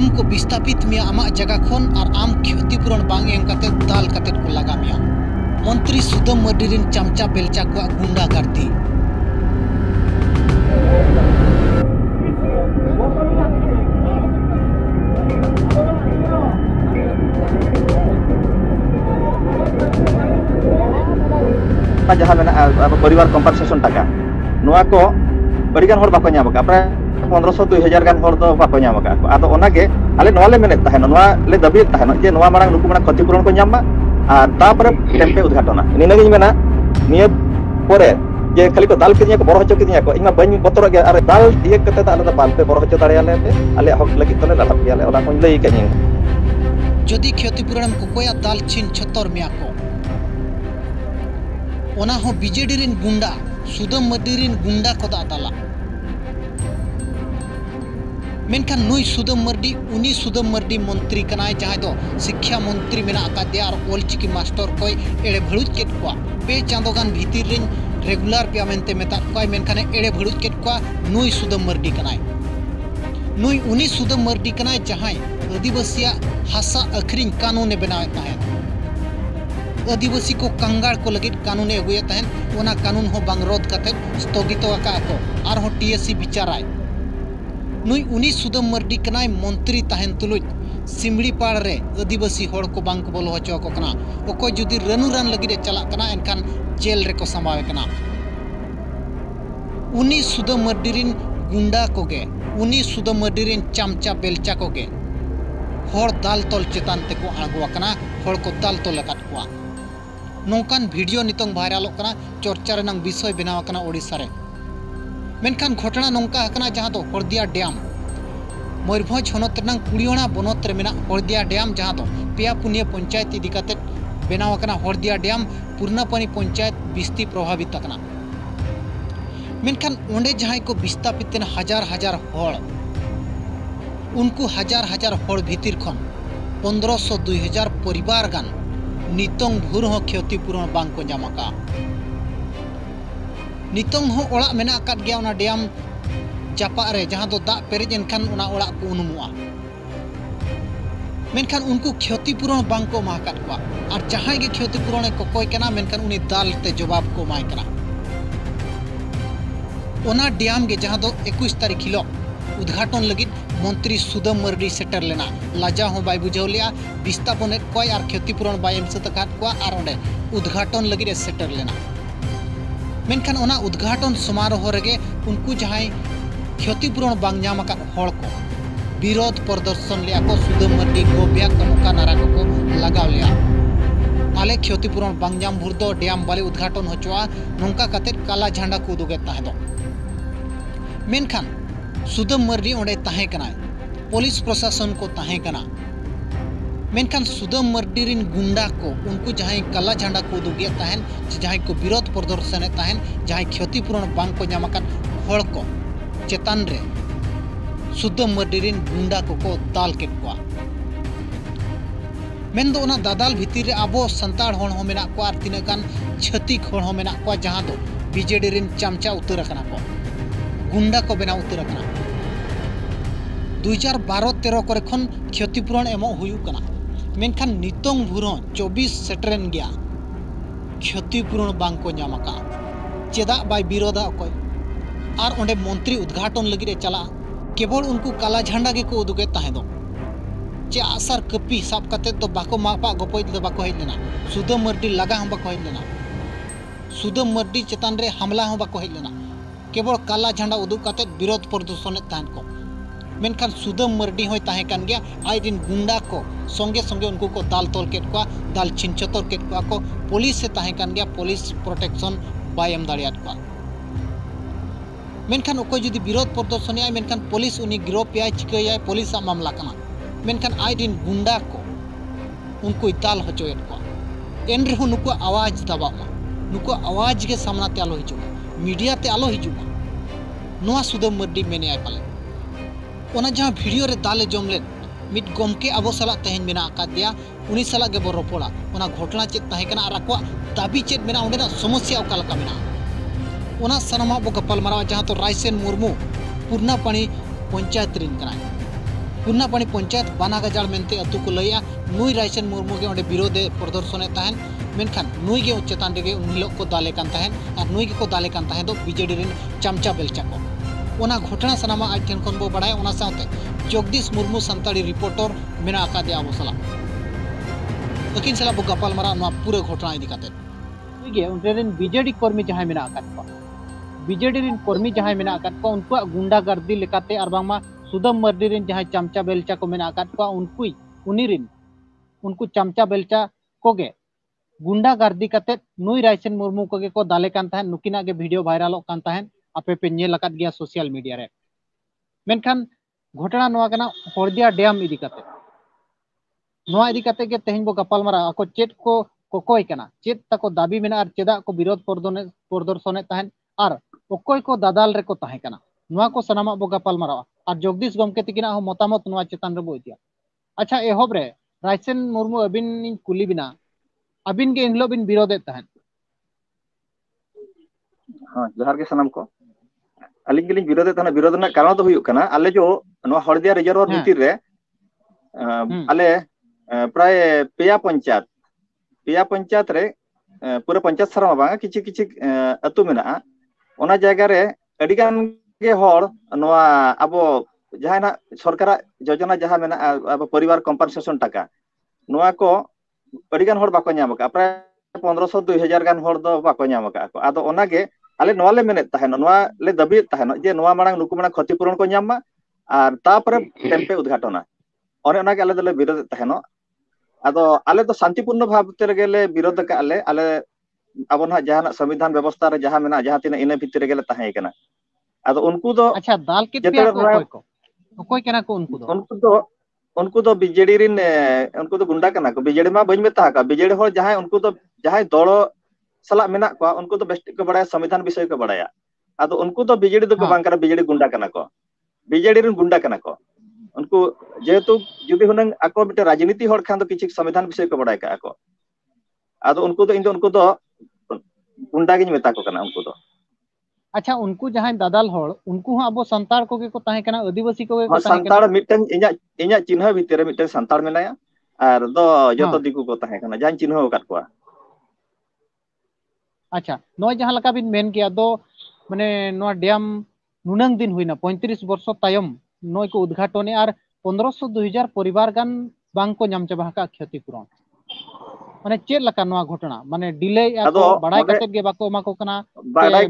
आम को विस्थापित मिया आमा जगह खन और आम क्षतिपूरण बांग एम कते दाल कते को लगा मिया मंत्री सुदम मार्डी रिन चामचा बेलचा को गुंडा गर्दी जहाँ परिवार कम्पानसेशन टाका नोआ को बड़ीगान हर बाको नाम प्राय 1500 2000 गान हर दो बाको नाम आदो ओनागे आले नोआ ले मेने तहन नोआ ले दबी तहन जे नोआ मारांग नुकु माने क्षतिपूरण को नामा आर तापर टेम्पे उद्घाटना निनागिन मेना निया परे जे खाली को दाल किदिया को बरो हचो किदिया को इमा बनी बतर गे आरे दाल दिए कते आले दा बालपे बरो हचो दाड़ियाले आले हक लगी तले लाला पियाले ओला कोन लई कनी जदि क्षतिपूरण को कोया दाल छिन छतर मिया को ओना हो बीजेडी रिन गुंडा सुदम मार्डी रिन गुंडा को दाला मेनखान नुई सुदम मार्डी उनी सुदम मार्डी मंत्री कनाय जहां दो शिक्षा मंत्री मेना आकादिया और ओलचिकी मास्टर कोई एड़े भड़ुज केट को पे चांदोगान भीतिर रिन रेगुलर पेमेंटे मेता कोई मेनखान एड़े भड़ुज केट को नुई सुदम मार्डी कनाय नुई उनी सुदम मार्डी कनाय जहां आदिवासिया हासा अखरिन कानून बनावे ताहें आदिवासी को कंगाड़ को लगित कानून अगुए तहन ओना कानून हो बांगरोध कते स्थगित आका को आर हो टीएससी विचाराय नुई उनी सुदम मार्डी कनाय मंत्री तहन तुलुज सिमड़ी पाड़ रे आदिवासी होड़ को बांग को बोलो हचो को कना ओको जुदी रनु रान लगिरे चला कना एनखान जेल रे को संभावे कना उनी सुदम मार्डी रिन गुंडा कोगे उनी सुदम मार्डी रिन चामचा बेलचा कोगे होड़ दाल तोल चेतान ते को आगुआ कना होड़ को दाल तोल लकात कोआ नौकान वीडियो नितोंग वायरल चर्चा रेनांग विषय बनाव कना ओडिशा रे मेनखान घटना नौका हकना जहां दो हरदिया डैम मयूरभंज हनत रेनांग कुड़ियोना बनत रे मेना हरदिया डैम जहां दो पेया पुनिया पंचायत इदी कते बनाव कना हरदिया डैम पूर्णापानी पंचायत बिस्ती प्रभावित कना मेनखान ओंडे जहां को विस्थापित हजार हजार होड़ उनको हजार हजार होड़ भीतिर खन 1500 2000 परिवार गान नितोंग भूर हो क्षतिपूरण बांग को जामका नितोंग हो ओड़ा मेना अकात गया उना डैम जापा रे जहां दो दा पेरेज एनखान उना ओड़ा को उनुमुआ मेनखान उनको क्षतिपूरण बांग को माकात को और जहां गे क्षतिपूरण को कोई कना मेनखान उनी दाल ते जवाब को माय कना ओना डैम गे जहां दो 21 तारीख हिलो उद्घाटन लगी मंत्री सुदम मार्डी सेटर लेना लाजा हो बाय बुझाव लिया विस्थापन कोई और क्षतिपूरण बाय एम सतकात को और ओंडे उद्घाटन लगी सेटर लेना मेनखान ओना उद्घाटन समारोह रेगे उनको जहां क्षतिपूरण बांग नाम का होड़ को विरोध प्रदर्शन लिया को सुदम मार्डी गोब्या कनका नारा को लगाव लिया आले क्षतिपूरण बांग नाम भूर दो डैम बाले उद्घाटन होचवा नोंका कते काला झंडा को उदुगे ताहे दो मेनखान सुदम मार्डी ओंडे ताहे कना पुलिस प्रशासन को ताहे कना मेनखान सुदम मार्डी रिन गुंडा को उनको जहां काला झंडा को उदुगे ताहेन जहां को विरोध प्रदर्शन ताहेन जहां क्षतिपूरण बांग को नामकान होड़ को चेतान रे सुदम मार्डी रिन गुंडा को दाल केट को मेन दो ओना दादाल भीतिर रे आबो संताड़ होड़ हो मेना को आर तिना गान छतिक होड़ हो मेना को जहां दो बीजेडी रिन चामचा उतर कना को गुंडा को बना उतर कना 2012-13 करे खन क्षतिपूरण एमो हुयु कना मेनखान नितोंग भूर 24 सेटरेन गया क्षतिपूरण बांग को नामका चेदा बाय विरोधा कोई और ओंडे मंत्री उद्घाटन लगी रे चला केवल उनको काला झंडा के को उदुगे ताहे दो चे आसार कपी साब कते तो बाको मापा गपय दो बाको हेज लेना सुदम मार्डी लगा हम बाको हेज लेना सुदम मार्डी चेतान रे हमला हम बाको हेज लेना केवल काला झंडा उदुग कते विरोध प्रदर्शन ताहन को मेनखान सुदम मार्डी होय ताहे कान गया आइदिन गुंडा को संगे संगे उनको को दाल तोल केट को दाल छिनचतर केट को पुलिस से ताहे कान गया पुलिस प्रोटेक्शन बाय एम दाड़ियात को मेनखान ओको जदि विरोध प्रदर्शन आय मेनखान पुलिस उनी गिरफ्त आय चिकाय पुलिस मामला कना मेनखान आइदिन गुंडा को उनको दाल हचोयत को एन रे नुको आवाज दबामा नुको आवाज के सामना ते आलो हिजो मीडिया ते आलो हिजुमा नोआ सुदम मार्डी मेने आय पाले ओना जहां वीडियो रे दाले जमले मिट गमके आबो साला तहेन मेना आका दिया उनी साला गे बो रोपड़ा ओना घटना चेत ताहे कना आर आको दाबी चेत मेना ओंडेना समस्या ओका लका मेना ओना सनामा बो गपाल मारा जहां तो रायसेन मुर्मू पूर्णापानी पंचायत रिन कना पुन्नापानी पंचायत बानागाजार मेनते अतु को लैया नुई रायचंद मुर्मू के ओंडे विरोधे प्रदर्शने ताहन मेनखान नुई गे चेतान रेगे उन हिलोग को दाले कान ताहन और नुई के को दाले कान ताहन दो बीजेडी रेन चामचा बेलचा को ओना घटना सनामा आज ठेन खन बो बड़ाय ओना साथे जगदीश मुर्मू संताड़ी रिपोर्टर मेना आका दे आबो सला अकिन सला बो गपाल मारा नवा पूरे घटना इदी काते नुई गे उनरे रेन बीजेडी कर्मी जहां मेना आका को बीजेडी रेन कर्मी जहां मेना आका को उनको गुंडागर्दी लेकाते और बांगमा सुदम मर्डी रेन जहां चामचा बेलचा को मेना आका को उनको चामचा बेलचा कोगे गुंडागर्दी काते नुई रायचंद मुर्मू कोगे को दाले कान ताहन नुकिना गे वीडियो वायरल कान ताहन आपे पे नेल अकात गया सोशल मीडिया रे मेनखान घटना नवा कना हरदिया डैम इदी काते नवा इदी काते गे तेहन बो गपाल मारा को चेत को कोकोय कना चेत तको दाबी मेना और चेदा को विरोध प्रदर्शने ताहन और ओकोय को दादाल रे को ताहे कना नवा को सनामा बो गपाल मारा और जगदीश गमके तिकिना हो मतामत नवा चेतान रे बो इदिया अच्छा एहोब रे रायचंद मुर्मू अबिन कुली बिना अबिन के इनलो बिन विरोधे ताहन हाँ जहार के सनम को अलिंग गिलिंग विरोध ताना विरोध ना कारण तो हुयुक कना आले जो नो हरदिया रिजर्वर भितिर रे आले प्राय पेया पंचायत रे पूरा पंचायत सारा बांगा किछि किछि अतु मेना ओना जायगा रे अडिगान गे हर नोआ अबो जहाना सरकार योजना जहां मेना अब परिवार कंपनसेशन टाका नोआ को अडिगान हर बाको न्याम का प्राय 1500 2000 गान हर दो बाको न्याम का को आदो ओना गे आले नोआ ले मेने ताहेनो नोआ ले दबी ताहेनो जे नोआ मांग नुकु मांग क्षतिपूरण को न्याम और तापर टेम्पे उद्घाटना और ओना गे आले दले विरोध ताहेनो आदो आले तो शांतिपूर्ण भाव ते गेले विरोध का आले अब ना जहां संविधान व्यवस्था रे जहां मेना जहां तिना इने भितर गेले ताहे कना आदो उनको दो अच्छा दाल के पिया को कोई कना को उनको तो बीजेडी रिन उनको तो गुंडा कना को बीजेडी मा बइन मेता का बीजेडी हो जहां उनको तो जहां दलो सला मेना को उनको तो बेस्ट को बड़ाया संविधान विषय को बड़ाया आदो उनको तो बीजेडी तो बांग करा बीजेडी गुंडा कना को बीजेडी रिन गुंडा कना को उनको जेहेतु जुदी हुनंग आको मिटे राजनीति होड़ खान तो किछि संविधान विषय को बड़ाय का को आदो उनको तो इन उनको तो गुंडा गिन मेता को कना उनको तो अच्छा उनको जहां दादाल होड़ उनको हम अब संताड़ को ताहे कना आदिवासी को ताहे संताड़ मिटन इnya चिन्ह भितर मिटन संताड़ मेनाया और दो जतो दिकु को ताहे कना जहां चिन्ह काट को अच्छा नय जहां लका बिन मेन किया दो माने नो डैम नुनंग दिन हुइना 35 वर्ष तायम नय को उद्घाटन और 1500 2000 परिवार गान बांग को नाम चाबा का क्षतिपूरण माने चेत लका नो घटना माने डिले को बड़ाई कते गे बाको मा को कना बड़ाई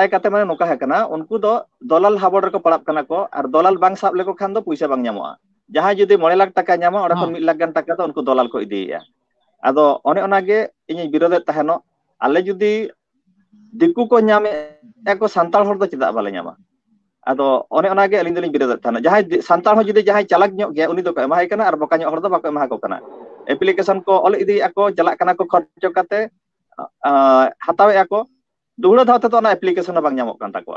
कते माने नोका है कना उनको दो दलाल हाबड़ रे को पड़ाप कना को और दलाल बांग साब लेको खान दो पैसा बांग न्यामोआ जहां जुदी 9 लाख टाका न्यामो और 1 लाख गान टाका तो उनको दलाल को इदिया आदो ओने ओनागे इनि विरोध ताहेनो आले जुदी दिकु को न्यामे एको संताल हर दो चिदा बाले न्यामा आदो ओने ओनागे अलिन दलिन विरोध ताहेनो जहां संताल हो जुदी जहां चालक न्यो गया उनी दो को एमाय कना और बका न्यो हर दो बाको एमा को कना एप्लीकेशन को ऑल इदी ako चलाक कना को खर्चो काते हतावे ako दुहड़ा धावते तो ना एप्लीकेशन बांग न्यामो कान ताको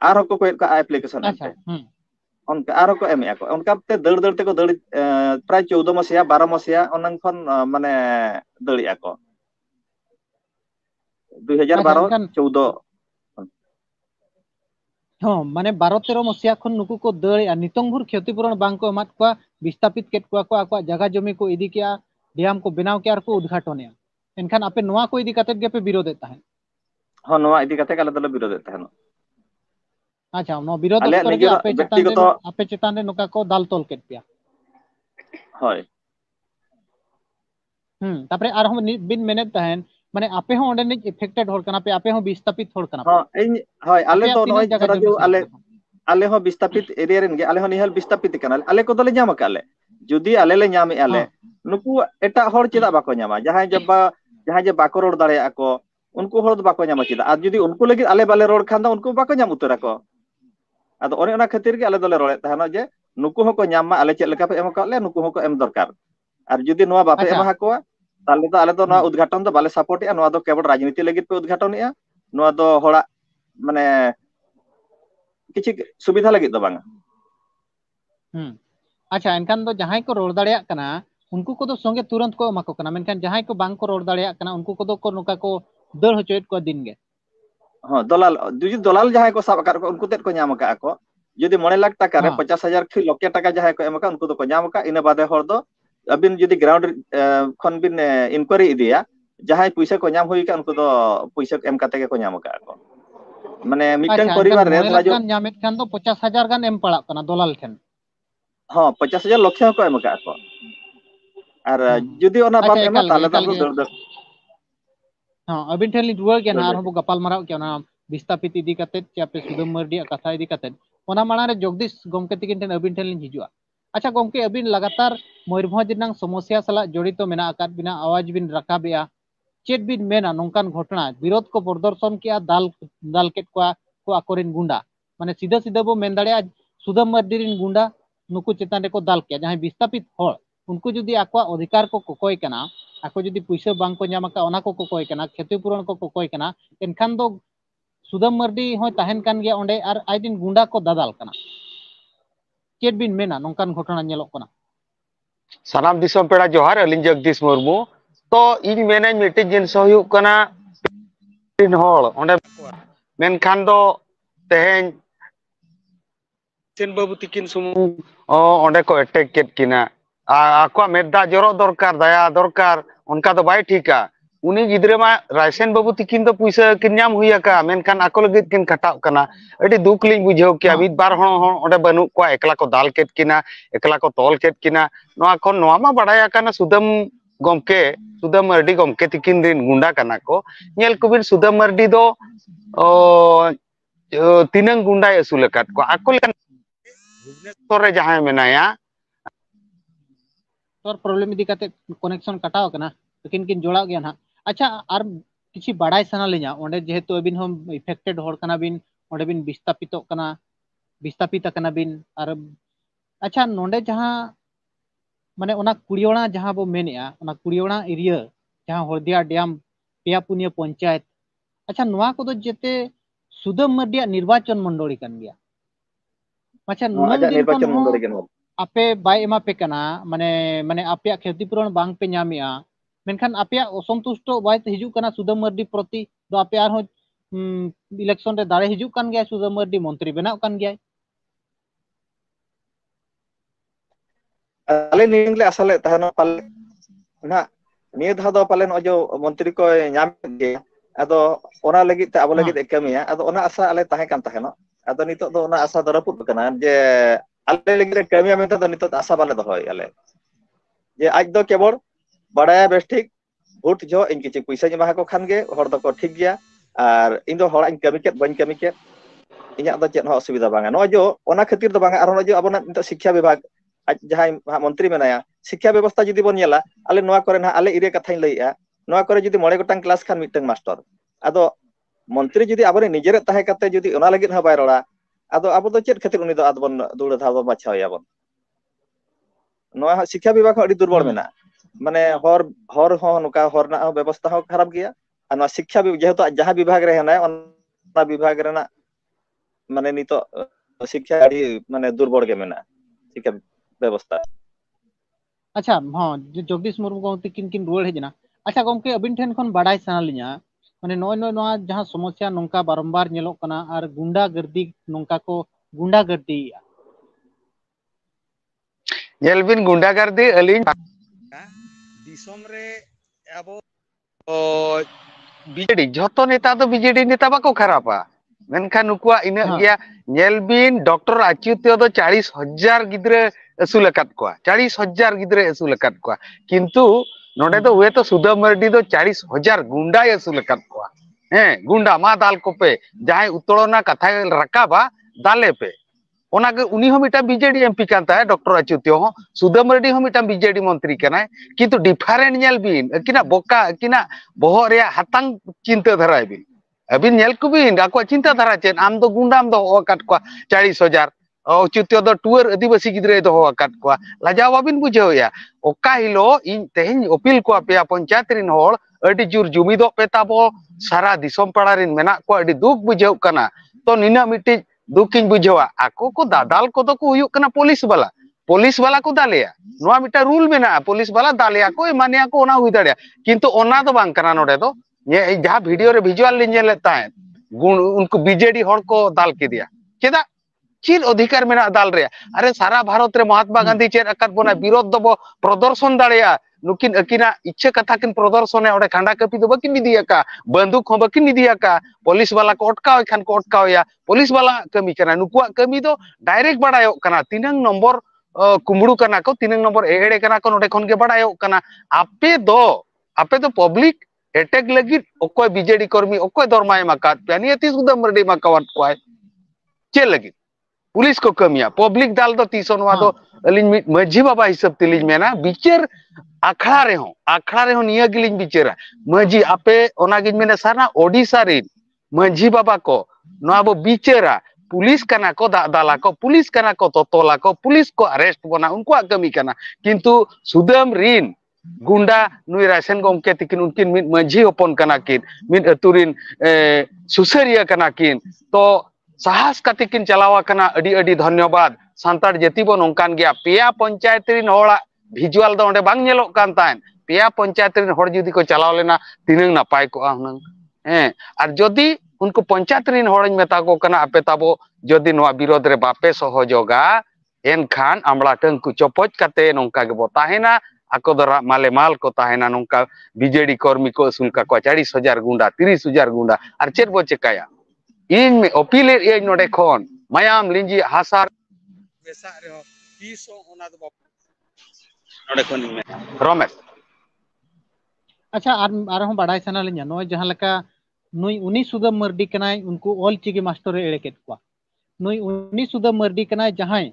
आर को कोई का एप्लीकेशन अच्छा उनका आरो को एम को उनका ते दड़ ते को दड़ प्राय 14 मसिया 12 मसिया ओनन खन माने दड़िया को 2012 14 हाँ माने 12-13 मसिया खन नुकु को दड़िया नितंग भुर क्षतिपूरण बांग को एमात को विस्थापित केट को आको जगह जमी को इदी किया डैम को बनाव के आर को उद्घाटन एनखान आपे नोआ को इदी काते गे पे विरोध ताहे हां नोआ इदी काते काले दल विरोध ताहे अच्छा नो विरोध करके आपे चेतान रे नोका को दाल तोल केट पिया होय तापरे आर हम बिन मेने ताहेन माने आपे हो ओंडे नि इफेक्टेड होड़ कना पे आपे हो विस्थापित होड़ कना हां होय आले तो नोय जरा जो आले हो विस्थापित एरिया रेन गे आले हो निहल विस्थापित कना आले को दले न्याम काले जुदी आले ले न्याम आले नुकु एटा होड़ चेदा बाको न्यामा जहां जे बाको रोड दाड़े आको उनको होड़ बाको न्यामा चेदा आ जुदी उनको लगी आले बाले रोड खान दा उनको बाको न्याम उतरा को आदो ओने ओना खातिर के आले दले रोड़े ताहनो जे नुकु हको न्यामा आले चेद लेका पे एम काले नुकु हको एम दरकार और जुदी नोआ बापे एम हाको ताले तो आले तो नोआ उद्घाटन दो बाले सपोर्ट या नोआ दो केवल राजनीति लगी पे उद्घाटन या नोआ दो होड़ा माने किछि सुविधा लगी दो बांगा अच्छा एनखान दो जहां को रोड दाड़िया कना उनको को दो संगे तुरंत को एमा को कना मेनखान जहां को बांग को रोड दाड़िया कना उनको को दो को नुका को दड़ होचोयत को दिन गे हां दलाल जुदी दलाल जहां को साब कर उनको तेत को न्याम का को जुदी 9 लाख टाका रे हाँ 50,000 खि लक्ष टाका जहां को एमका उनको को नाम का इन बादे हर दो अबिन जुदी ग्राउंड खन बिन इंक्वायरी इदिया जहां पैसा को नाम हुई का उनको दो पैसा एम काते को नाम का को माने मिटन अच्छा एनखान परिवार रे 9 धरा लाख जो गान ᱧᱟᱢᱮᱫ ᱠᱷᱟᱱ ᱫᱚ 50,000 गान एम पड़ाग कना दलाल ठेन हाँ 50,000 लक्ष को एम का को और जुदी ओना अच्छा बाम एमा ताले दा एकाल गे दर हाँ अबिन ठेन लिंग रुआर गया ना दर आरो गपाल माराव के ना विस्थापित इदी कते चे आपे सुदम मर्डी कथा इदी कते ओना माना रे जगदीश गमके तिकिन ठेन अबिन ठेन लिंग हिजुआ अच्छा गमके अबिन लगातार मयूरभंज रिनांग समस्या सला जड़ित मेना आकात बिना आवाज बिन रकाबेया चेत बिन मेना नोंकान घटना विरोध को प्रदर्शन किया दाल केट को आकोरिन गुंडा माने सीधा सीधा बो मेन दाड़े सुदम मर्डी रिन गुंडा नुकु चेतान रे को दाल के जहां विस्थापित होड़ उनको जुदी आकवा अधिकार को कोकोय कना आको जुदी पैसा बांग को ᱧᱟᱢ ᱟᱠᱟ ᱚᱱᱟ ᱠᱚ ᱠᱚᱠᱚᱭ ᱠᱟᱱᱟ ᱠᱷᱮᱛᱤᱯᱩᱨᱚᱱ ᱠᱚ ᱠᱚᱠᱚᱭ ᱠᱟᱱᱟ ᱮᱱᱠᱷᱟन ᱫᱚ सुदम मर्डी होय ताहेन कान गया ओंडे आर आइदिन गुंडा को दादाल कना चेत बिन मेना नोंकान घटना ñᱮᱞᱚᱜ कना सानाम दिसम पेड़ा जोहार अलिन जगदीश मुर्मू तो इन मेने मिटे जिनस हुयुक कना तीन होड़ ओंडे मेनखान दो तेहेन सेन बाबू तिकिन सुमु ओंडे को अटैक केट किना आको मेदा जरो दरकार दया दरकार उनका तो बाय ठीका उनी गिद्रे मा रायसेन बाबू तिकिन तो पैसा किन नाम हुई का मेनखान आको लगित किन खटाव कना अडी दुख लिंग बुझाव किया मिद बार हों ओंडे बनु को एकला को दाल केट किना एकला को तोल केट किना नोआ खन नोआ मा बडाया काना सुदम मर्डी गमके तिकिन दिन गुंडा काना को नेल कुबिन सुदम मर्डी दो तीनंग गुंडा असुलकात को आको लेकन भुवनेश्वर रे जहां मेनाया तोर प्रॉब्लम इदी कते कनेक्शन कटाव कना लेकिन किन जोड़ा गया ना अच्छा आर किसी बड़ाई सना लेना ओंडे जेहेतु अबिन हम इफेक्टेड होड़ कना बिन ओंडे बिन विस्थापित कना बिन आर अच्छा नोंडे जहां माने ओना कुड़ियोणा जहां बो मेनेआ ओना कुड़ियोणा एरिया जहां हरदिया डैम पेया पुनिया पंचायत अच्छा नोआ को दो जेते सुदम मर्डिया निर्वाचन मंडली कन गया अच्छा नुनंग दिन निर्वाचन खन मंडली के आपे बाय एमा पे कना माने माने आपे क्षतिपूरण बांग पे ᱧᱟᱢᱮᱟ मेनखान आपे असंतुष्ट बाय हिजु कना सुदम मर्डी प्रति दो आपे आर हो इलेक्शन रे दाड़े हिजु कान गया सुदम मर्डी मंत्री बनाव कान गया अले निंगले असले तहनो पाले ना निय धा दो पाले न जो मंत्री को नाम गे अदो ओना लगी ते अब लगी कमिया अदो ओना आशा अले ताहे कान तहनो अदो नितो दो ओना आशा दरपुत कना जे अले लगी कमिया मेंता दो नितो आशा बाले दोय अले जे आज दो केवल बड़ाया बेस ठीक भोट जो इन किछि पैसा जमा को खान गे हर दो को ठीक गया और इन दो हड़ा कमी के बन कमी के इन्या दो चेत हो असुविधा बांगा नो जो ओना खातिर दो बांगा और जो अबना नितो शिक्षा विभाग जहां मंत्री मेनाया शिक्षा व्यवस्था जुदी बन नेला आले नोआ करे ना आले एरिया कथाई लइया नोआ करे जुदी मोड़े गोटांग क्लास खान मिटंग मास्टर आदो मंत्री जुदी आबरे निजेरे ताहे कते जुदी ओना लगित ह बाय रोड़ा आदो आबो दो चेत खातिर उनी दो आदबन दुड़ धाव बाछाव याबन नोआ शिक्षा विभाग अडी दुर्बल मेना माने हर हो नुका हरना व्यवस्था हो खराब गया आ नोआ शिक्षा जेहेतु जहां विभाग रे हना ओना विभाग रेना माने नितो शिक्षा अडी माने दुर्बल के मेना शिक्षा व्यवस्था अच्छा हां जगदीश मुर्मू गमती किन किन रुआड़ हेजना अच्छा गमके अबिन ठेन खन बाडाय सना लिया माने नोय जहां समस्या नोंका बारंबार नेलोक कना आर गुंडा गर्दी नोंका को गुंडा गर्दी नेलबिन गुंडा गर्दी अलिन दिसम रे अबो बीजेडी जतो नेता तो बीजेडी नेता बाको खरापा मेनखान नुकुआ इना गया नेलबिन डॉक्टर अच्युत्य दो 40,000 गिद्रे असुलकात को 40,000 गिद्रे असुलकात को किंतु नोडे तो वे तो सुदम मर्डी दो 40,000 गुंडा असुलकात को गुंडा मा दाल को पे जहां उतोड़ना कथा रकाबा दाले पे ओना के उनी हो मिटा बीजेडी एमपी कांता है डॉक्टर अच्युत्य हो सुदम मर्डी हो मिटा बीजेडी मंत्री कनाय किंतु डिफरेंट नेलबिन किना बोका किना बोहो रे हातांग चिंता धराय बिन अबिन नेल कुबिन आको चिंता धारा चेन आम दो गुंडाम दो अकाट को 40,000 अच्युत्य दो टूर आदिवासी गिद्रे दो अकाट को लाजाव बाबिन बुझावया ओका हिलो इन तेहन अपील को पे पंचायत रिन होड़ अडी जुर जुमिदो पे ताबो सारा दिसम पाड़ा रिन मेना को अडी दुख बुझाव कना तो निना मिटी दुखिन बुझावा आको को दादाल को तो को हुयुक कना पुलिस वाला को दालेया नोआ मिटा रूल मेना पुलिस वाला दालेया को मानिया को ओना हुई दाड़िया किंतु ओना दो बांग कना नोडे दो ये जहां वीडियो रे विजुअल लिन नेले ताहे उनको बीजेडी हड़ को दाल के दिया चेदा चेद अधिकार मेना दाल रे अरे सारा भारत रे महात्मा गांधी चेद अकाद बोना विरोध दबो प्रदर्शन दाड़ेया नुकिन अकिना इच्छा कथा किन प्रदर्शन है ओडे खांडा कपि दो बकिन निदिया का बंदूक हो बकिन निदिया का पुलिस वाला को अटकाव खान को अटकावया पुलिस वाला कमी कना नुकुआ कमी दो डायरेक्ट बडायो कना तीनंग नंबर कुमड़ू कना को तीनंग नंबर एड़े कना को नोडे खन के बडायो कना आपे दो पब्लिक अटैक लगी ओकोय बीजेडी कर्मी ओकोय धर्माय माका पेनिया तीस गुदा मरडी माकावत कोय चे लगी पुलिस को कमिया पब्लिक दाल दो तीसों वादो अलिन मजी बाबा हिसाब तिलिज मेना बिचार आखड़ा रे हो निया गिलिन बिचारा मजी आपे ओना गिन मेना सारा ओडिसा रे मजी बाबा को नोबो बिचारा पुलिस कना को दाला को पुलिस कना को तोतोला को पुलिस को अरेस्ट बना उनको कमी कना किंतु सुदम रिन गुंडा नुई राशन गोमके तिकिन उनकिन मिन मजी ओपन कना किन मिन अतुरिन सुसरिया कना किन तो साहस कतिकिन चलावा कना अडी अडी धन्यवाद सांतार जाति बन ओंकान गया पेया पंचायत रिन होड़ा भिजुअल दो ओंडे बांग नेलोक कान तान पेया पंचायत रिन होड़ जुदी को चलाव लेना तिनंग नापाय को हुनंग आर जदी उनको पंचायत रिन होड़न मेता को कना आपे ताबो जदी नोआ विरोध रे बापे सहयोगा एनखान आमला टंकु चोपच काते नोंका गेबो ताहेना ako dora male mal ko tahena nongka BJD कर्मी को सुलका को 40,000 गुंडा 30,000 गुंडा आर चेद बो चेकाया इन में अपीले ए नोडे खन मायाम लिंजी हासार बेसा रे हो 30 ओना दो नोडे खन में रमेश अच्छा आर हम बाडाय सना लिया नो जहां लका नुई उनी सुदा मर्डी कनाय उनको ऑल चिगी मास्टर रे एड़े केत को नुई उनी सुदा मर्डी कनाय जहां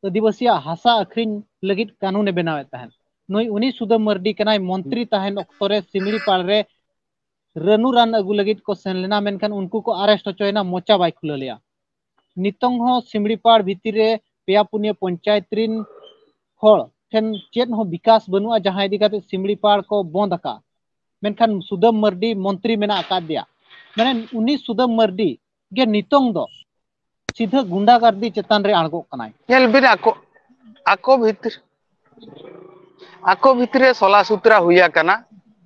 आदिवासी हासा अखरिन लगित कानून ने बनावे तहन नुई उनी सुदा मर्डी कनाय मंत्री तहन अक्तरे सिमरी पाल रे रनु रान अगु लगित को सेनलेना मेनखान उनको को अरेस्ट होचोयना मोचा बाय खुललिया नितंग हो सिमरी पाड़ भीतर रे पेया पुनिया पंचायत रिन होड़ ठेन चेद हो विकास बनुआ जहां इदी काते सिमरी पाड़ को बंद का मेनखान सुदम मर्डी मंत्री मेना आका दिया माने उनी सुदम मर्डी गे नितंग दो सीधा गुंडागर्दी चेतान रे आड़गो कनाय नेल बिन ako भितरे सोला सूत्रा हुआ कना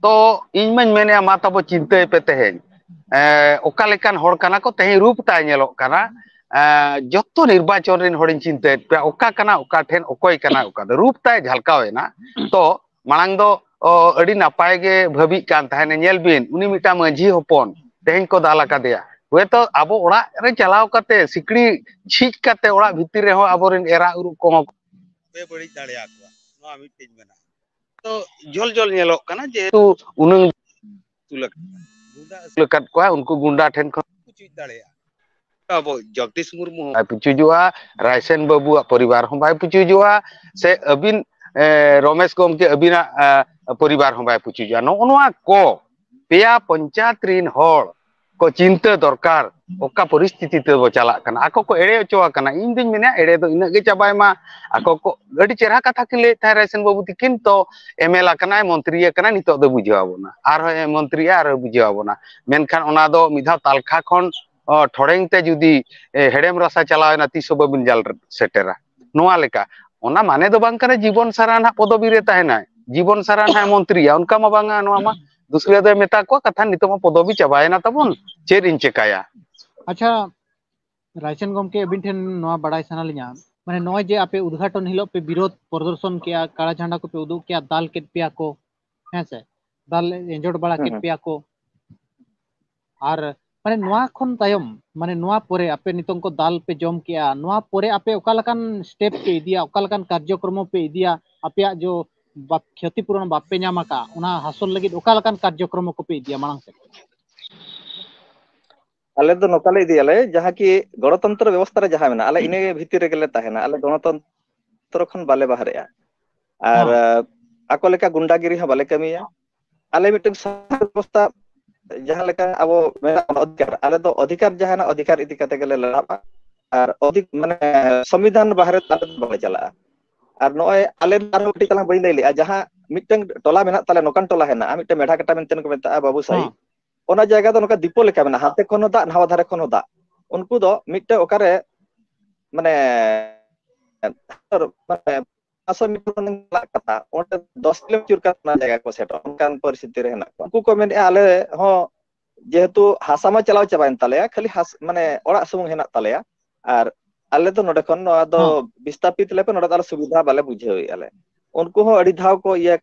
तो इन मन मेने मा तब चिंता पे तेहेन ओका लेकान होड़ कना को तेहे रूप ताय नेलो कना जत्तो निर्वाचन रिन होड़िन चिंता पे ओका कना ओका ठेन ओकोय कना ओका दो रूप ताय झलकावेना तो मांग दो अडी नापाय गे भाबी कान ताहेन नेल बिन उनी मिटा मजी होपन तेहेन को दाला का दिया वे तो आबो ओड़ा रे चलाव काते सिकड़ी छीच काते ओड़ा भितर रे हो आबोरिन एरा उरु को पे बड़ी दाड़िया को नो मिटिज मेना तो जल जल नेलो कना जे तो उनंग तुलक गुंडा सुलकत को उनको गुंडा ठेन को कुछ दाड़िया अब जगदीश मुर्मू बाय पुचुजुआ रायसेन बाबू परिवार हम बाय पुचुजुआ से अबिन रमेश गोमके अबिना परिवार हम बाय पुचुजुआ नोआ को पेया पंचायत रिन होड़ को चिंता दरकार ओका परिस्थिति ते बो चला कना आको को एड़े चोआ कना इन दिन मेना एड़े दो इना गे चाबाय मा आको को गडी चेहरा कथा के ले था रायसेन बाबू तिकिन तो एमएलए कना मंत्री कना नितो दो बुझावना आर मंत्री आर बुझावना मेनखान ओना दो मिधा तालखा खन ठोड़ेंग ते जुदी हेडेम रसा चलावना तीसो बबिन जाल सेटेरा नोआ लेका ओना माने दो बांग कना जीवन साराना पदवी रे ताहेना जीवन साराना मंत्री उनका मा बांगा नोआ मा दूसरे दे मेता को कथा नितो मा पदवी चबायना तबन चेर इन चेकाया अच्छा रायसेन गोमके अबिन ठेन नोआ बड़ाई सना लिया माने नोय जे आपे उद्घाटन हिलो पे विरोध प्रदर्शन किया काला झंडा को पे उदु किया दाल केट पिया को हेसे दाल एंजोड बड़ा केट पिया को आर माने नोआ खन तायम माने नोआ परे आपे नितंग को दाल पे जम किया नोआ परे आपे ओकालकान स्टेप पे दिया ओकालकान कार्यक्रम पे दिया आपे जो क्षतिपूरण बापे नामाका उना हासल लगी ओकालकान कार्यक्रम को पे दिया मांग से आले दो नोकाले दियाले जहां की गणतंत्र व्यवस्था रे जहां मेना आले इने भीतर रे गेले ताहेना आले गणतंत्र खन बाले बाहरेया आर आको लेका गुंडागिरी हा बाले कमिया आले मिटन व्यवस्था जहां लेका अब मेना अधिकार आले दो अधिकार जहां ना अधिकार इति कते गेले लड़ाबा आर अधिक माने संविधान बाहरे ताले बाले चला आर नोय आले आरो टी तला बई लैले जहां मिटन टोला मेना ताले नोकान टोला हेना मिटन मेढा कटा मेनतेन को मेता बाबू साई ओना जगह दो नका दीपो लेका मेना हाते कोनो दा नवा धारे कोनो दा उनको दो मिटटे ओकारे माने माने 500 मीटर कथा ओटे 10 किलोमीटर का जगह को सेट उनकान परिस्थिति रे हेना उनको को मेन आले हो जेहेतु हासा मा चलाव चबाइन तालेया खाली हास माने ओड़ा सुमुंग हेना तालेया are ale to node kon no ado bistapit le pe node ala subidha bale bujhe ale unku ho adi dhaw ko iya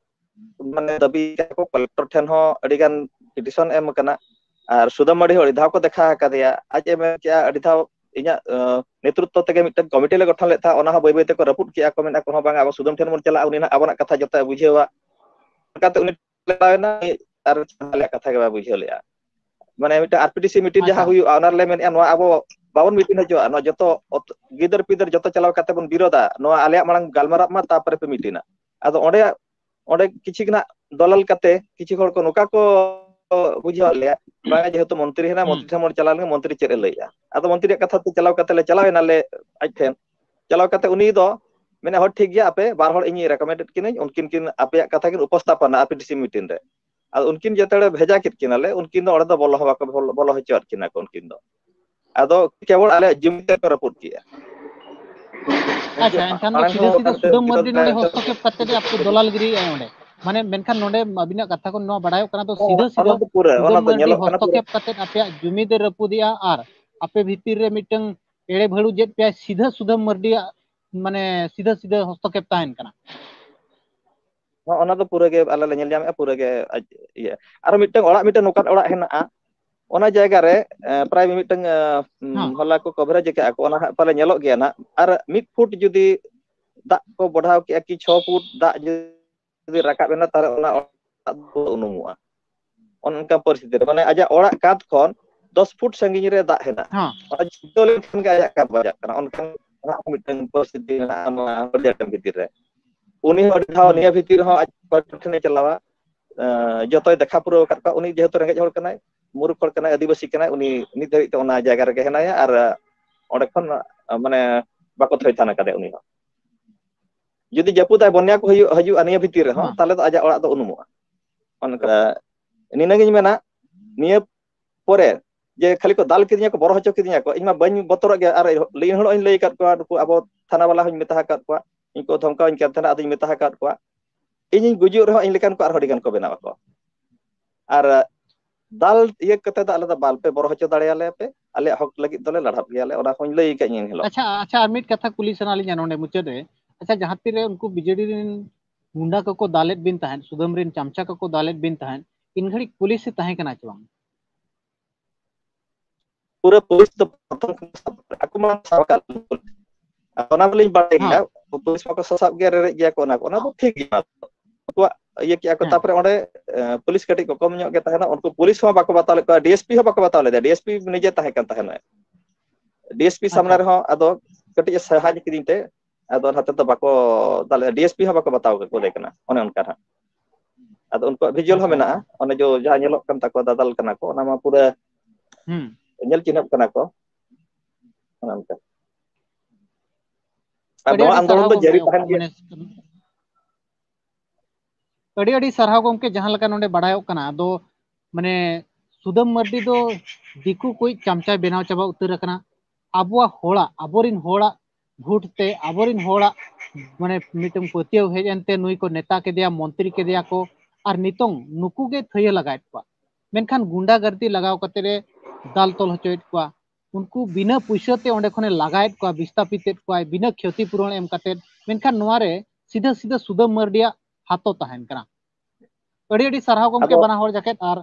mane dabi ko collector then ho adi gan petition em kana ar sudamadi ho adi dhaw ko dekha kadeya aj em kya adi dhaw inya नेतृत्व तक mitten committee ले गठन लेता ओना बै बै तक रपुट किया comment को बांग अब सुदम ठेन मन चला उनी आबना कथा जता बुझेवा काते उनी लायना आर चले कथा के बुझे लेया माने मिट आरपीटीसी मीटिंग जहा हुई ओनर ले मेन नो अब बावन मीटिंग हजो नो जतो गिदर पिदर जतो चलाव काते बन विरोधा नो आले मांग गालमारा मा तापर पे मीटिंग आदो ओंडे ओंडे किछि गना दलाल काते किछि हर को नुका को बुझे लेया बांगा जेहेतु मंत्री हेना मंत्री मन चला ले मंत्री चेरे लैया आदो मंत्री कथा तो चलाव काते ले चलाव ना ले आज ठेन चलाव काते उनी दो मेने हर ठीक गया आपे बार हर इनी रेकमेंडेड किन उनकिन किन आपे कथा किन उपस्थापन आरपीटीसी मीटिंग रे आदो उनकिन जतड़े भेजा कित किनाले उनकिन दो ओडे बोलो हवा को बोलो हचो किना को उनकिन दो आदो केवल आले जुमिते को रपुट किया अच्छा एनखान दो सीधा सीधा सुदम मर्दी नोडे हस्तक्षेप करते दे आपको दलालगिरी आय ओडे माने मेनखान नोडे अबिना कथा को नो बडायो कना तो सीधा सीधा सुदम मर्दी हस्तक्षेप करते आपे जुमिते रपुदिया आर आपे भीतर रे मिटंग एड़े भड़ू जेत पे सीधा सुदम मर्दी माने सीधा सीधा हस्तक्षेप ताहेन कना ओना तो पूरा के आला ले नेल जामे पूरा के ये आरो मिटंग ओड़ा मिटंग नोकान ओड़ा हेना ओना जायगा रे प्राय मिटंग होला को कवरेज के को ओना पाले नेलो गया ना आर मिड फुट जुदी दा को बढ़ाव के कि 6 फुट दा जुदी राकाब ना तारे ओना उनुमुआ ओनका परिस्थिति माने आजा ओड़ा कात खन 10 फुट संगिनी रे दा हेना ओना जितो लेखन के आजा का बजा kana ओनका मिटंग परिस्थिति ना बजा भीतर रे उनी हड़ाव निया भीतर हो आज ठने चलावा जतोय देखा पुरो का उनी जेहेतु रेंगेज हड़ कनाय मुरुख हड़ कनाय आदिवासी कनाय उनी नित धरिते ओना जायगा रे हेनाया आर ओडे खन माने बाको थय थाना कदे उनी हो जुदी जपुदाय बन्या को हजु अनिया भीतर रे हो ताले तो आजा ओड़ा दो उनुमुआ ओनका निनागिन मेना निया परे जे खाली को दाल किदिया को बरो हचो किदिया को इमा बन बतरो गे आर लेन हड़ इन लई कात को नुकु अब थाना वाला हन मेता कात को इनको धमका इन कात थाना आदिन मेता कात को इन गुजु रे इन लेकान को आर हडिगान को बेनावा को आर दाल ये कते दा आले बाल पे बरो हचो दाड़े पे आले हक लगी दले लड़ाप गयाले ओना कोन लई का इन हेलो अच्छा अच्छा मिट कथा कुली सनाली जानोंडे मुचद रे अच्छा जहां तिरे उनको बिजेडी रिन गुंडा को दालेत बिन ताहन सुदम रिन चमचा को दालेत बिन ताहन इन घड़ी पुलिस से ताहे कना चवांग पूरा पुलिस तो aku mah sawakal ona beli baliknya pulis mako sasab ge rere ge ko ona do ठीक गया को ये कि ako tapre onde पुलिस कटी को कम nyok ge tahena unku police ho bako batal ko DSP ho bako batal le DSP nije tahe kan tahena DSP samna re ho ado kati sahaj kidin te ado hate to bako dal DSP ho bako bataw ko dekana one onka ha ado unku visual ho mena one jo jaha nyelok kan tako dadal kana ko ona ma pura nyel cinap kana ko ona onka ado आंदोलन तो जारी तहन के अड़ी अड़ी सरहाव गमके जहां लका नोंडे बडायो कना दो माने सुदम मर्दी दो दिकु कोई चमचा बेनाव चाबा उतर कना आबुआ होड़ा आबोरिन होड़ा भूटते आबोरिन होड़ा माने मिटम पतियो हेजनते नुई को नेता के दिया मंत्री के दिया को और नितों नुकु के थय लगायत को मेनखान गुंडा गर्दी लगाव कते रे दाल तोल हचोयत को उनको बिना पैसाते ओंडे खने लगायत को विस्थापित को बिना क्षतिपूरण एम कते मेनखान नोवारे सीधा सीधा सुदम मर्दिया हातो ताहेन कना अड़ी अड़ी सरहाव गमके बना हर जाकेट और